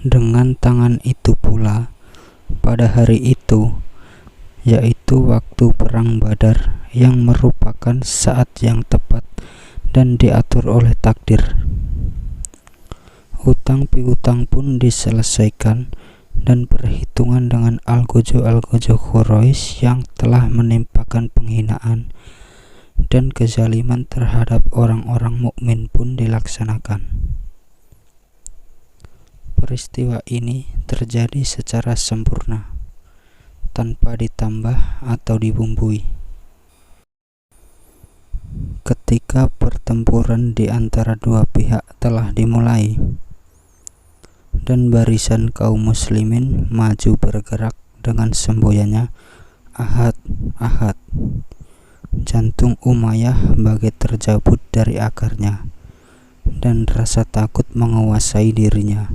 Dengan tangan itu pula, pada hari itu, yaitu waktu Perang Badar, yang merupakan saat yang tepat dan diatur oleh takdir, hutang piutang pun diselesaikan, dan perhitungan dengan algojo-algojo Quraisy yang telah menimpakan penghinaan dan kezaliman terhadap orang-orang mukmin pun dilaksanakan. Peristiwa ini terjadi secara sempurna, tanpa ditambah atau dibumbui. Ketika pertempuran di antara dua pihak telah dimulai, dan barisan kaum muslimin maju bergerak dengan semboyannya, "Ahad, Ahad," jantung Umayyah bagai terjabut dari akarnya, dan rasa takut menguasai dirinya.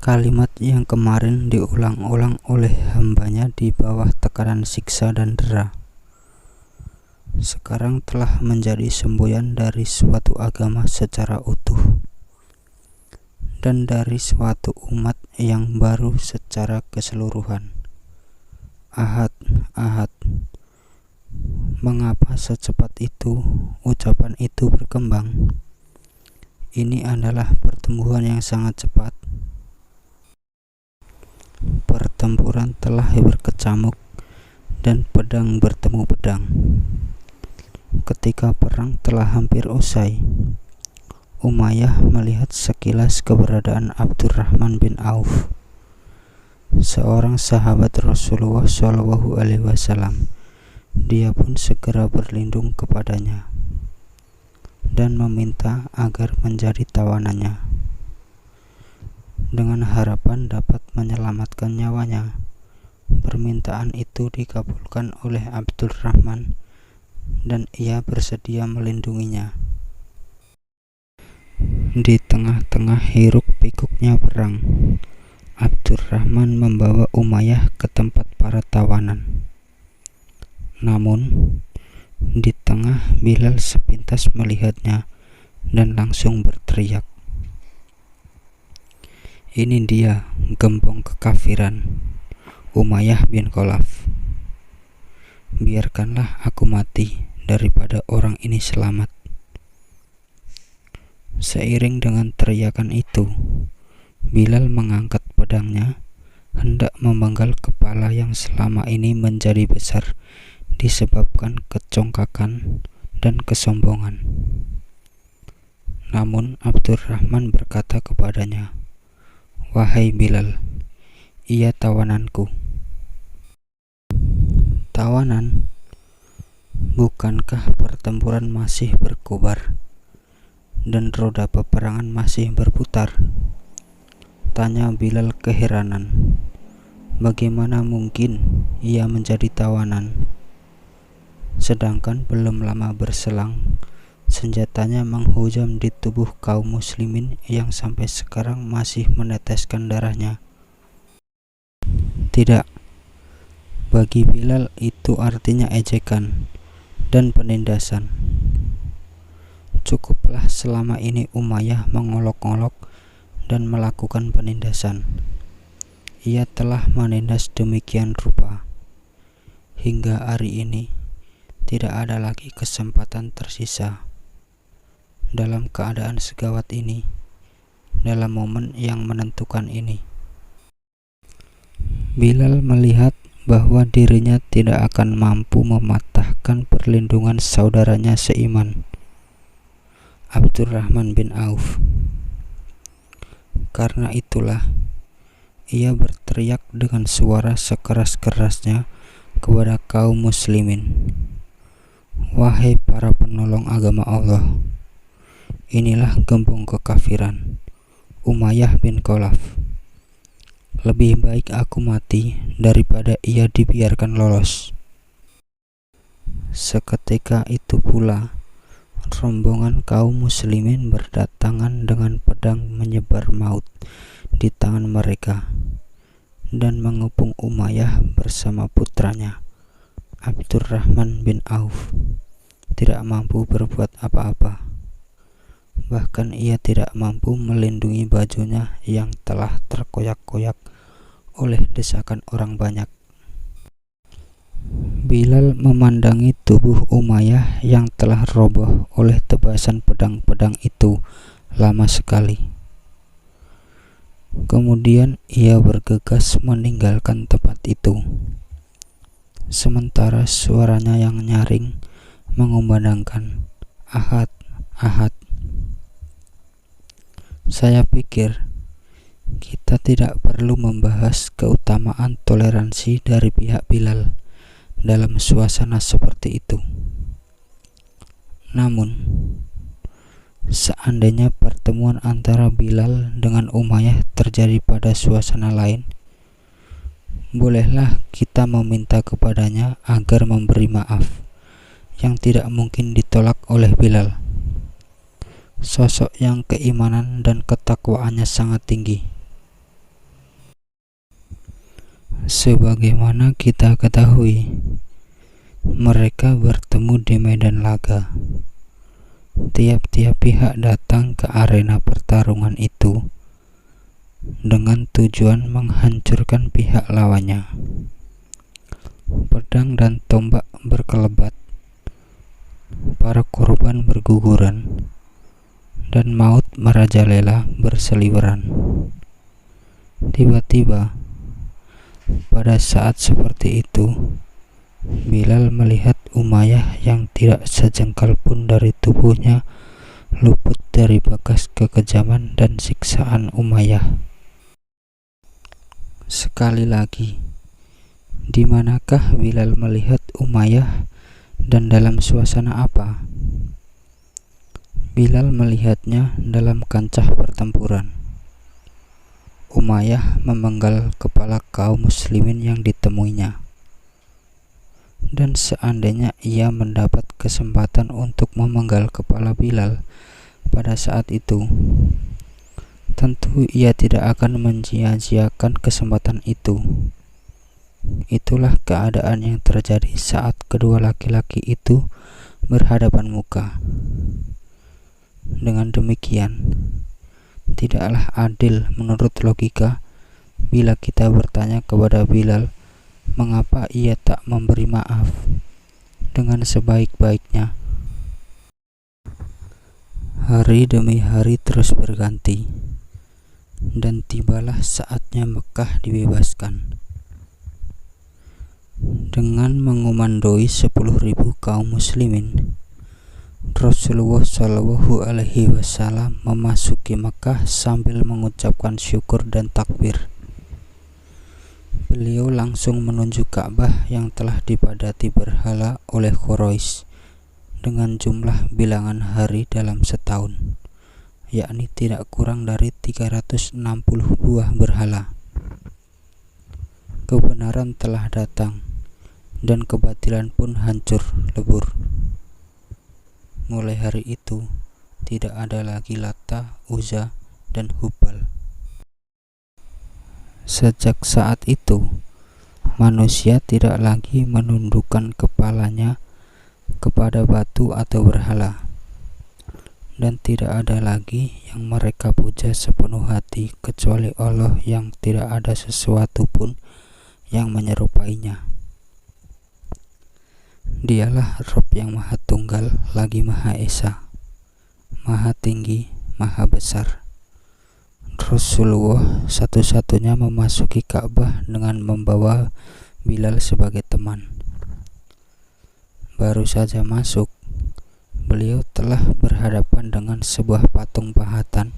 Kalimat yang kemarin diulang-ulang oleh hambanya di bawah tekanan siksa dan dera, sekarang telah menjadi semboyan dari suatu agama secara utuh, dan dari suatu umat yang baru secara keseluruhan. Ahad, Ahad. Mengapa secepat itu ucapan itu berkembang? Ini adalah pertumbuhan yang sangat cepat. Pertempuran telah berkecamuk dan pedang bertemu pedang. Ketika perang telah hampir usai, Umayyah melihat sekilas keberadaan Abdurrahman bin Auf, seorang sahabat Rasulullah SAW. Dia pun segera berlindung kepadanya dan meminta agar menjadi tawanannya, dengan harapan dapat menyelamatkan nyawanya. Permintaan itu dikabulkan oleh Abdurrahman, dan ia bersedia melindunginya. Di tengah-tengah hiruk pikuknya perang, Abdurrahman membawa Umayyah ke tempat para tawanan. Namun, di tengah Bilal sepintas melihatnya dan langsung berteriak, "Ini dia gembong kekafiran, Umayyah bin Khalaf. Biarkanlah aku mati daripada orang ini selamat." Seiring dengan teriakan itu, Bilal mengangkat pedangnya, hendak memenggal kepala yang selama ini menjadi besar disebabkan kecongkakan dan kesombongan. Namun Abdurrahman berkata kepadanya, "Wahai Bilal, ia tawananku." "Tawanan? Bukankah pertempuran masih berkobar dan roda peperangan masih berputar?" tanya Bilal keheranan. Bagaimana mungkin ia menjadi tawanan? Sedangkan belum lama berselang, senjatanya menghujam di tubuh kaum muslimin yang sampai sekarang masih meneteskan darahnya. Tidak, bagi Bilal itu artinya ejekan dan penindasan. Cukuplah selama ini Umayyah mengolok-olok dan melakukan penindasan. Ia telah menindas demikian rupa. Hingga hari ini tidak ada lagi kesempatan tersisa. Dalam keadaan segawat ini, dalam momen yang menentukan ini, Bilal melihat bahwa dirinya tidak akan mampu mematahkan perlindungan saudaranya seiman, Abdurrahman bin Auf. Karena itulah ia berteriak dengan suara sekeras-kerasnya kepada kaum muslimin, "Wahai para penolong agama Allah, inilah gembong kekafiran, Umayyah bin Khalaf. Lebih baik aku mati daripada ia dibiarkan lolos." Seketika itu pula, rombongan kaum muslimin berdatangan dengan pedang menyebar maut di tangan mereka dan mengepung Umayyah bersama putranya Abdurrahman bin Auf. Tidak mampu berbuat apa-apa. Bahkan ia tidak mampu melindungi bajunya yang telah terkoyak-koyak oleh desakan orang banyak. Bilal memandangi tubuh Umayyah yang telah roboh oleh tebasan pedang-pedang itu lama sekali. Kemudian ia bergegas meninggalkan tempat itu, sementara suaranya yang nyaring mengumandangkan, "Ahad, Ahad." Saya pikir kita tidak perlu membahas keutamaan toleransi dari pihak Bilal dalam suasana seperti itu. Namun, seandainya pertemuan antara Bilal dengan Umayyah terjadi pada suasana lain, bolehlah kita meminta kepadanya agar memberi maaf yang tidak mungkin ditolak oleh Bilal, sosok yang keimanan dan ketakwaannya sangat tinggi. Sebagaimana kita ketahui, mereka bertemu di medan laga. Tiap-tiap pihak datang ke arena pertarungan itu dengan tujuan menghancurkan pihak lawannya. Pedang dan tombak berkelebat, para korban berguguran, dan maut merajalela berseliweran. Tiba-tiba, pada saat seperti itu, Bilal melihat Umayyah yang tidak sejengkal pun dari tubuhnya luput dari bekas kekejaman dan siksaan Umayyah. Sekali lagi, di manakah Bilal melihat Umayyah dan dalam suasana apa? Bilal melihatnya dalam kancah pertempuran. Umayyah memenggal kepala kaum muslimin yang ditemuinya. Dan seandainya ia mendapat kesempatan untuk memenggal kepala Bilal pada saat itu, tentu ia tidak akan menyia-nyiakan kesempatan itu. Itulah keadaan yang terjadi saat kedua laki-laki itu berhadapan muka. Dengan demikian, tidaklah adil menurut logika bila kita bertanya kepada Bilal mengapa ia tak memberi maaf dengan sebaik-baiknya. Hari demi hari terus berganti, dan tibalah saatnya Mekah dibebaskan. Dengan mengomandoi 10.000 kaum muslimin, Rasulullah Shallallahu Alaihi Wasallam memasuki Mekah sambil mengucapkan syukur dan takbir. Beliau langsung menuju Ka'bah yang telah dipadati berhala oleh Quraisy dengan jumlah bilangan hari dalam setahun, yakni tidak kurang dari 360 buah berhala. Kebenaran telah datang dan kebatilan pun hancur lebur. Mulai hari itu, tidak ada lagi Lata, Uzza, dan Hubal. Sejak saat itu, manusia tidak lagi menundukkan kepalanya kepada batu atau berhala, dan tidak ada lagi yang mereka puja sepenuh hati kecuali Allah yang tidak ada sesuatu pun yang menyerupainya. Dialah Rabb yang Maha Tunggal lagi Maha Esa, Maha Tinggi, Maha Besar. Rasulullah satu-satunya memasuki Ka'bah dengan membawa Bilal sebagai teman. Baru saja masuk, beliau telah berhadapan dengan sebuah patung pahatan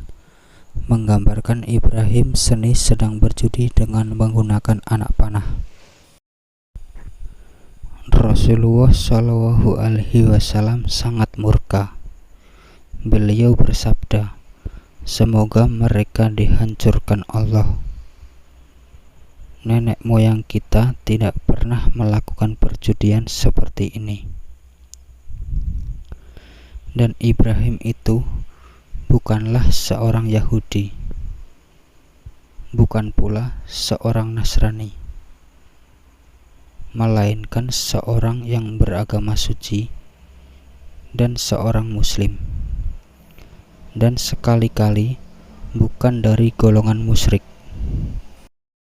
menggambarkan Ibrahim seni sedang berjudi dengan menggunakan anak panah. Rasulullah Shallallahu Alaihi Wasallam sangat murka. Beliau bersabda, "Semoga mereka dihancurkan Allah. Nenek moyang kita tidak pernah melakukan perjudian seperti ini. Dan Ibrahim itu bukanlah seorang Yahudi, bukan pula seorang Nasrani, melainkan seorang yang beragama suci dan seorang Muslim. dan sekali-kali bukan dari golongan musyrik.